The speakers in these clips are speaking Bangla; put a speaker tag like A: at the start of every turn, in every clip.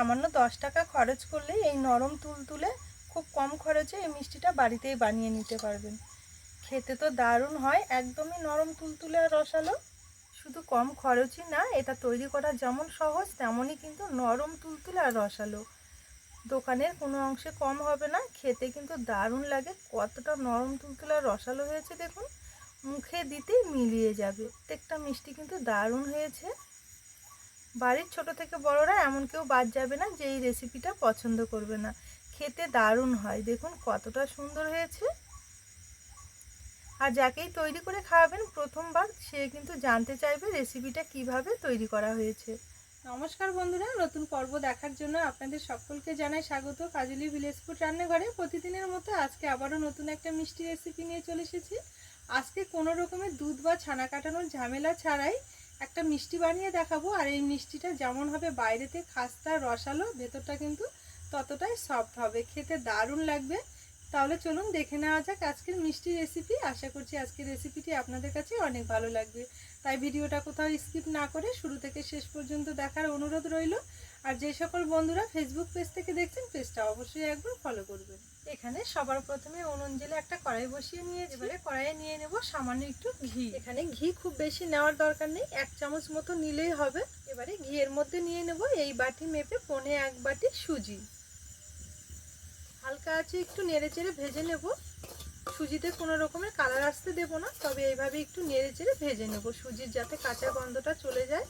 A: সামান্য 10 টাকা খরচ করলে এই নরম তুলতুলে খুব কম খরচে এই মিষ্টিটা বাড়িতেই বানিয়ে নিতে পারবেন। খেতে তো দারুণ হয়, একদমই নরম তুলতুলে আর রসালো। শুধু কম খরচই না, এটা তৈরি করা যেমন সহজ তেমনই কিন্তু নরম তুলতুলে আর রসালো। দোকানের কোনো অংশে কম হবে না, খেতে কিন্তু দারুণ লাগে। কতটা নরম তুলতুলে আর রসালো হয়েছে দেখুন, মুখে দিতেই মিলিয়ে যাবে। প্রত্যেকটা মিষ্টি কিন্তু দারুণ হয়েছে। বাড়ির ছোট থেকে বড়রা এমন কেউ বাদ যাবে না যে এই রেসিপিটা পছন্দ করবে না। খেতে দারুণ হয়, দেখুন কতটা সুন্দর হয়েছে। আর যাকেই তৈরি করে খাওয়াবেন প্রথমবার, সে কিন্তু জানতে চাইবে রেসিপিটা কিভাবে তৈরি করা হয়েছে।
B: নমস্কার বন্ধুরা, নতুন পর্ব দেখার জন্য আপনাদের সকলকে জানাই স্বাগত। কাজলি ভিলেজ ফুড রান্নাঘরে প্রতিদিনের মতো আজকে আবারও নতুন একটা মিষ্টি রেসিপি নিয়ে চলে এসেছি। আজকে কোনো রকমের দুধ বা ছানা কাটানোর ঝামেলা ছাড়াই একটা মিষ্টি বানিয়ে দেখাবো। আর এই মিষ্টিটা যেমন হবে বাইরেতে খাস্তা রসালো, ভেতরটা কিন্তু ততটাই সফট হবে, খেতে দারুণ লাগবে। তাহলে চলুন দেখে নেওয়া যাক আজকের মিষ্টি রেসিপি। আশা করছি আজকের রেসিপিটি আপনাদের কাছে অনেক ভালো লাগবে, তাই ভিডিওটা কোথাও স্কিপ না করে শুরু থেকে শেষ পর্যন্ত দেখার অনুরোধ রইল। আর যে সকল বন্ধুরা ফেসবুক পেজ থেকে দেখছেন, পেজটা অবশ্যই একবার ফলো করবেন।
A: এখানে সবার প্রথমে উনুন জেলে একটা কড়াই বসিয়ে নিয়ে, এবারে কড়াইয়ে নিয়ে নেব সামান্য একটু ঘি। এখানে ঘি খুব বেশি নেওয়ার দরকার নেই, 1 চামচ মতো নিলেই হবে। এবারে ঘিয়ের মধ্যে নিয়ে নেব এই বাটি মেপে 1.25 বাটি সুজি। হালকা আছে একটু নেড়ে চেড়ে ভেজে নেব। সুজিতে কোনো রকমের কালার আসতে দেব না, তবে এইভাবে একটু নেড়ে চেড়ে ভেজে নেব, সুজির যাতে কাঁচা গন্ধটা চলে যায়।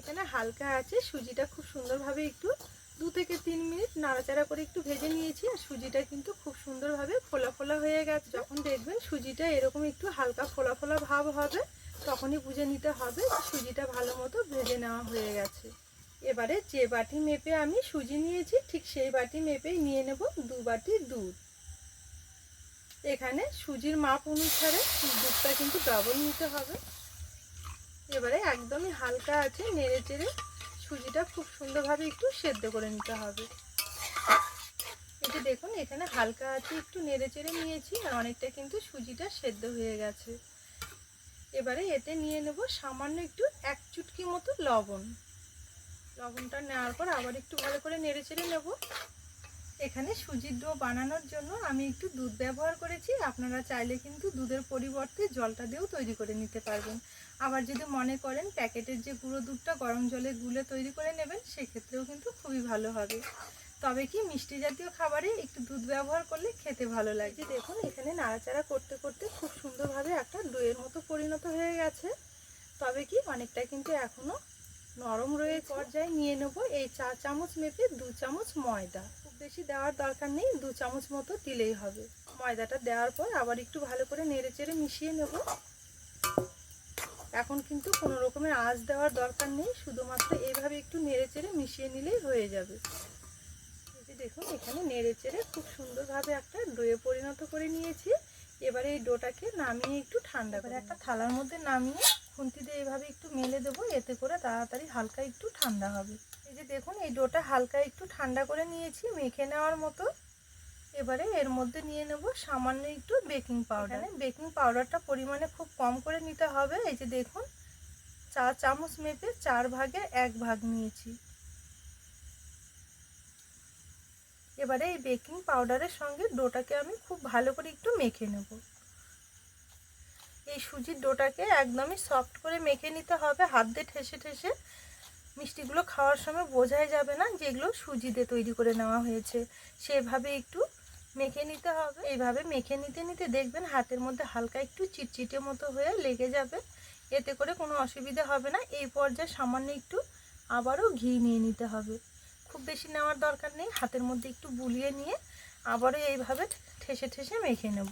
A: এখানে হালকা আছে সুজিটা খুব সুন্দরভাবে একটু 2 থেকে 3 মিনিট নাড়াচাড়া করে একটু ভেজে নিয়েছি। আর সুজিটা কিন্তু খুব সুন্দরভাবে ফোলা ফোলা হয়ে গেছে। যখন দেখবেন সুজিটা এরকম একটু হালকা ফোলা ফোলা ভাব হবে, তখনই বুঝে নিতে হবে যে সুজিটা ভালো মতো ভেজে নেওয়া হয়ে গেছে। এবারে যে বাটি মেপে আমি সুজি নিয়েছি, ঠিক সেই বাটি মেপেই নিয়ে নেব 2 বাটি দুধ। এখানে সুজির মাপ অনুসারে দুধটা কিন্তু ডবল নিতে হবে। এবারে একদমই হালকা আছে নেড়ে চেড়ে সুজিটা খুব সুন্দরভাবে একটু সেদ্ধ করে নিতে হবে। এই যে দেখুন এখানে হালকা আছে একটু নেড়ে চেড়ে নিয়েছি, আর অনেকটা কিন্তু সুজিটা সেদ্ধ হয়ে গেছে। এবারে এতে নিয়ে নেব সামান্য একটু 1 চুটকি মতো লবণ। লবণটা নেওয়ার পর আবার একটু ভালো করে নেড়ে চেড়ে নেব। এখানে সুজির ডো বানানোর জন্য আমি একটু দুধ ব্যবহার করেছি, আপনারা চাইলে কিন্তু দুধের পরিবর্তে জলটা দিয়েও তৈরি করে নিতে পারবেন। আবার যদি মনে করেন প্যাকেটের যে গুঁড়ো দুধটা গরম জলে গুলে তৈরি করে নেবেন, সেক্ষেত্রেও কিন্তু খুবই ভালো হবে। তবে কি মিষ্টি জাতীয় খাবারে একটু দুধ ব্যবহার করলে খেতে ভালো লাগে। দেখুন এখানে নাড়াচাড়া করতে করতে খুব সুন্দরভাবে একটা ডোয়ের মতো পরিণত হয়ে গেছে। তবে কি অনেকটা কিন্তু এখনো নরম রয়েছে। পর্যায়ে নিয়ে নেব এই 4 চামচ মেপে 2 চামচ ময়দা। খুব বেশি দেওয়ার দরকার নেই, 2 চামচ মতো দিলেই হবে। ময়দাটা দেওয়ার পর আবার একটু ভালো করে নেড়ে চেড়ে মিশিয়ে নেব। এখন কিন্তু কোনো রকমের আঁচ দেওয়ার দরকার নেই, শুধুমাত্র এইভাবে একটু নেড়ে চেড়ে মিশিয়ে নিলেই হয়ে যাবে। এই যে দেখুন এখানে নেড়ে চেড়ে খুব সুন্দরভাবে একটা ডোয়ে পরিণত করে নিয়েছি। এবারে এই ডোটাকে নামিয়ে একটু ঠান্ডা করে একটা থালার মধ্যে নামিয়ে খুন্তি দিয়ে এইভাবে একটু মেলে দেবো, এতে করে তাড়াতাড়ি হালকা একটু ঠান্ডা হবে। এই যে দেখুন এই ডোটা হালকা একটু ঠান্ডা করে নিয়েছি মেখে নেওয়ার মতো। এবারে এর মধ্যে নিয়ে নেব সামান্য একটু বেকিং পাউডার। বেকিং পাউডারটা পরিমাণে খুব কম করে নিতে হবে। এই যে দেখুন 4 চামচ মেপে 4 ভাগের 1 ভাগ নিয়েছি। এবারে এই বেকিং পাউডারের সঙ্গে ডোটাকে আমি খুব ভালো করে একটু মেখে নেব। এই সুজির ডোটাকে একদমই সফট করে মেখে নিতে হবে, হাত দিয়ে ঠেসে ঠেসে। মিষ্টিগুলো খাওয়ার সময় বোঝাই যাবে না যেগুলো সুজি দিয়ে তৈরি করে নেওয়া হয়েছে, সেভাবে একটু মেখে নিতে হবে। এইভাবে মেখে নিতে নিতে দেখবেন হাতের মধ্যে হালকা একটু চিটচিটে মতো হয়ে লেগে যাবে, এতে করে কোনো অসুবিধা হবে না। এই পর্যায়ে সামান্য একটু আবারও ঘি নিয়ে নিতে হবে, খুব বেশি নেওয়ার দরকার নেই। হাতের মধ্যে একটু বুলিয়ে নিয়ে আবারও এইভাবে ঠেসে ঠেসে মেখে নেব।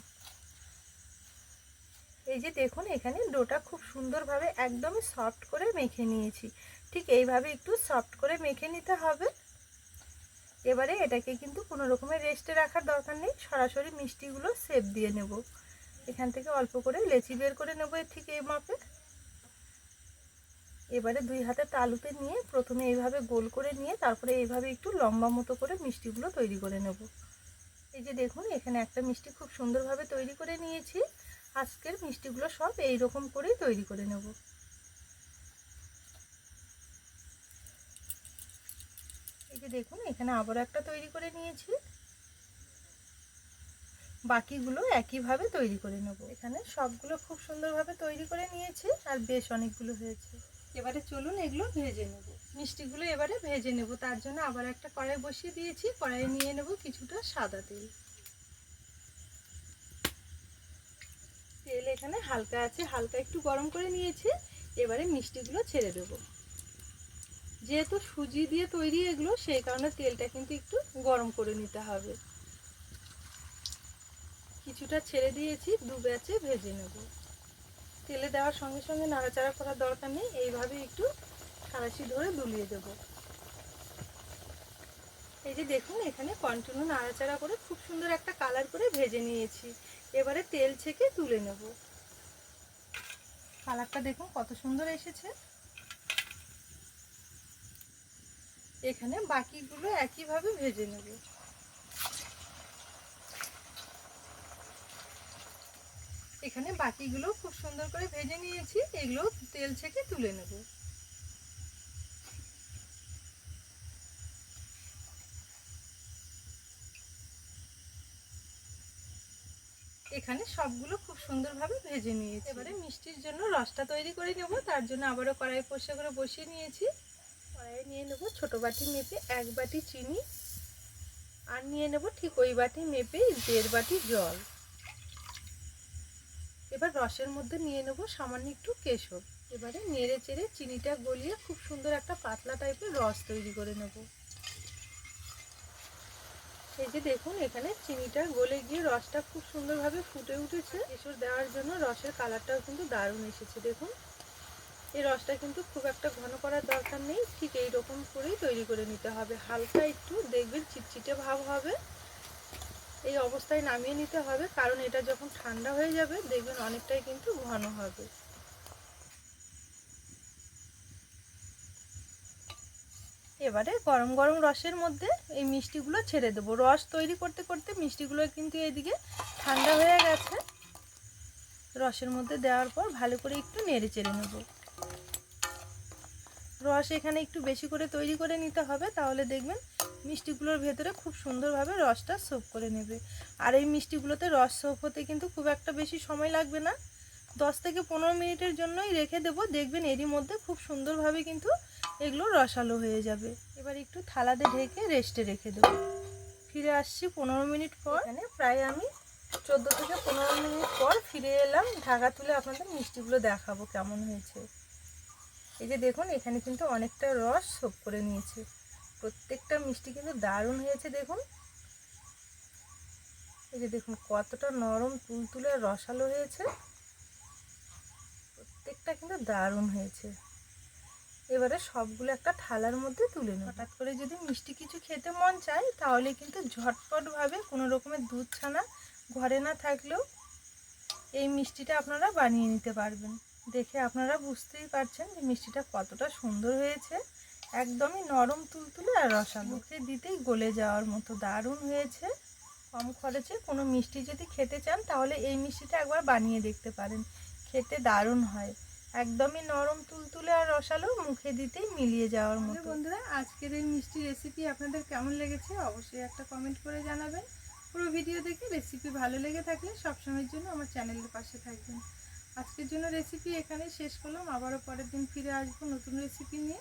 A: এই যে দেখুন এখানে ডোটা খুব সুন্দরভাবে একদমই সফট করে মেখে নিয়েছি। ঠিক এইভাবে একটু সফট করে মেখে নিতে হবে। এবারে এটাকে কিন্তু কোনো রকমের রেস্টে রাখার দরকার নেই, সরাসরি মিষ্টিগুলো শেপ দিয়ে নেব। এখান থেকে অল্প করে লেচি বের করে নেব ঠিক এই মাপে। এবারে 2 হাতে তালুতে নিয়ে প্রথমে এইভাবে গোল করে নিয়ে তারপরে এইভাবে একটু লম্বা মতো করে মিষ্টিগুলো তৈরি করে নেব। এই যে দেখুন এখানে একটা মিষ্টি খুব সুন্দরভাবে তৈরি করে নিয়েছি। আজকের মিষ্টিগুলো সব এই রকম করেই তৈরি করে নেব। এই যে দেখুন এখানে আবারও একটা তৈরি করে নিয়েছি, বাকিগুলো একইভাবে তৈরি করে নেব। এখানে সবগুলো খুব সুন্দরভাবে তৈরি করে নিয়েছি আর বেশ অনেকগুলো হয়েছে। এবারে চলুন এগুলো ভেজে নেব। মিষ্টিগুলো এবারে ভেজে নেব, তার জন্য আবার একটা কড়াই বসিয়ে দিয়েছি। কড়াইয়ে নিয়ে নেব কিছুটা সাদা তেল। তেল এখানে হালকা আছে, হালকা একটু গরম করে নিয়েছি। এবারে মিষ্টিগুলো ছেড়ে দেব। যেহেতু সুজি দিয়ে তৈরি এগুলো, সেই কারণে তেলটা কিন্তু একটু গরম করে নিতে হবে। কিছুটা ছেড়ে দিয়েছি, দু ব্যাচে ভেজে নেব। তেলে দেওয়ার সঙ্গে সঙ্গে নাড়াচাড়া করার দরকার নেই, এইভাবে একটু কাঁচি ধরে দুলিয়ে দেব। এই যে দেখুন এখানে কন্টিনিউ নাড়াচাড়া করে খুব সুন্দর একটা কালার করে ভেজে নিয়েছি। এবারে তেল ছেঁকে তুলে নেব। কালারটা দেখুন কত সুন্দর এসেছে। এখানে বাকিগুলো একইভাবে ভেজে নেব। এখানে বাকিগুলো খুব সুন্দর করে ভেজে নিয়েছি, এগুলো তেল ছেঁকে তুলে নেব। এখানে সবগুলো খুব সুন্দরভাবে ভেজে নিয়েছি। এবারে মিষ্টির জন্য রসটা তৈরি করে নেব, তার জন্য আবারও কড়াই পরিষ্কার করে বসিয়ে নিয়েছি। কড়াইয়ে নিয়ে নেব ছোট বাটি মেপে 1 বাটি চিনি, আর নিয়ে নেব ঠিক ওই বাটি মেপে 1.5 বাটি জল। এবার রসের মধ্যে নিয়ে নেব সামান্য একটু কেশর। এবারে নেড়ে চেড়ে চিনিটা গলিয়ে খুব সুন্দর একটা পাতলা টাইপের রস তৈরি করে নেব। এই যে দেখুন এখানে চিনিটা গলে গিয়ে রসটা খুব সুন্দরভাবে ফুটে উঠেছে। কেশর দেওয়ার জন্য রসের কালারটাও কিন্তু দারুণ এসেছে। দেখুন এই রসটা কিন্তু খুব একটা ঘন করার দরকার নেই, ঠিক এই রকম করেই তৈরি করে নিতে হবে। হালকা একটু দেখবেন চিটচিটে ভাব হবে, এই অবস্থায় নামিয়ে নিতে হবে, কারণ এটা যখন ঠান্ডা হয়ে যাবে দেখবেন অনেকটাই কিন্তু ঘন হবে। এবারে গরম গরম রসের মধ্যে এই মিষ্টিগুলো ছেড়ে দেবো। রস তৈরি করতে করতে মিষ্টিগুলো কিন্তু এদিকে ঠান্ডা হয়ে গেছে। রসের মধ্যে দেওয়ার পর ভালো করে একটু নেড়ে চেড়ে নেব। রস এখানে একটু বেশি করে তৈরি করে নিতে হবে, তাহলে দেখবেন মিষ্টিগুলোর ভেতরে খুব সুন্দরভাবে রসটা সোপ করে নেবে। আর এই মিষ্টিগুলোতে রস সোপ হতে কিন্তু খুব একটা বেশি সময় লাগবে না, 10 থেকে 15 মিনিটের জন্যই রেখে দেবো। দেখবেন এরই মধ্যে খুব সুন্দরভাবে কিন্তু এগুলো রসালো হয়ে যাবে। এবার একটু থালাতে ঢেকে রেস্টে রেখে দেবো। ফিরে আসছি 15 মিনিট পর। এখানে প্রায় আমি 14 থেকে 15 মিনিট পর ফিরে এলাম। ঢাকা তুলে আপনাদের মিষ্টিগুলো দেখাবো কেমন হয়েছে। এই যে দেখুন এখানে কিন্তু অনেকটা রস সোপ করে নিয়েছে। প্রত্যেকটা মিষ্টি কিন্তু দারুণ হয়েছে। দেখুন এই যে দেখুন কতটা নরম তুলতুলে রসালো হয়েছে, প্রত্যেকটা কিন্তু দারুণ হয়েছে। এবারে সবগুলো একটা থালার মধ্যে তুলে নেব। হঠাৎ করে যদি মিষ্টি কিছু খেতে মন চায় তাহলে কিন্তু ঝটপটভাবে কোনো রকমের দুধ ছানা ঘরে না থাকলেও এই মিষ্টিটা আপনারা বানিয়ে নিতে পারবেন। দেখে আপনারা বুঝতেই পারছেন যে মিষ্টিটা কতটা সুন্দর হয়েছে। একদমই নরম তুলতুলে আর রসালো, মুখে দিতেই গলে যাওয়ার মতো দারুণ হয়েছে। কম খরচে কোনো মিষ্টি যদি খেতে চান তাহলে এই মিষ্টিটা একবার বানিয়ে দেখতে পারেন, খেতে দারুণ হয়। একদমই নরম তুলতুলে আর রসালো, মুখে দিতেই মিলিয়ে যাওয়ার মতো।
B: বন্ধুরা আজকের এই মিষ্টি রেসিপি আপনাদের কেমন লেগেছে অবশ্যই একটা কমেন্ট করে জানাবেন। পুরো ভিডিও দেখে রেসিপি ভালো লেগে থাকলে সবসময়ের জন্য আমার চ্যানেলের পাশে থাকবেন। আজকের জন্য রেসিপি এখানে শেষ করলাম, আবারও পরের দিন ফিরে আসবো নতুন রেসিপি নিয়ে।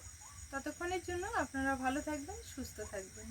B: ততক্ষণের জন্য আপনারা ভালো থাকবেন, সুস্থ থাকবেন।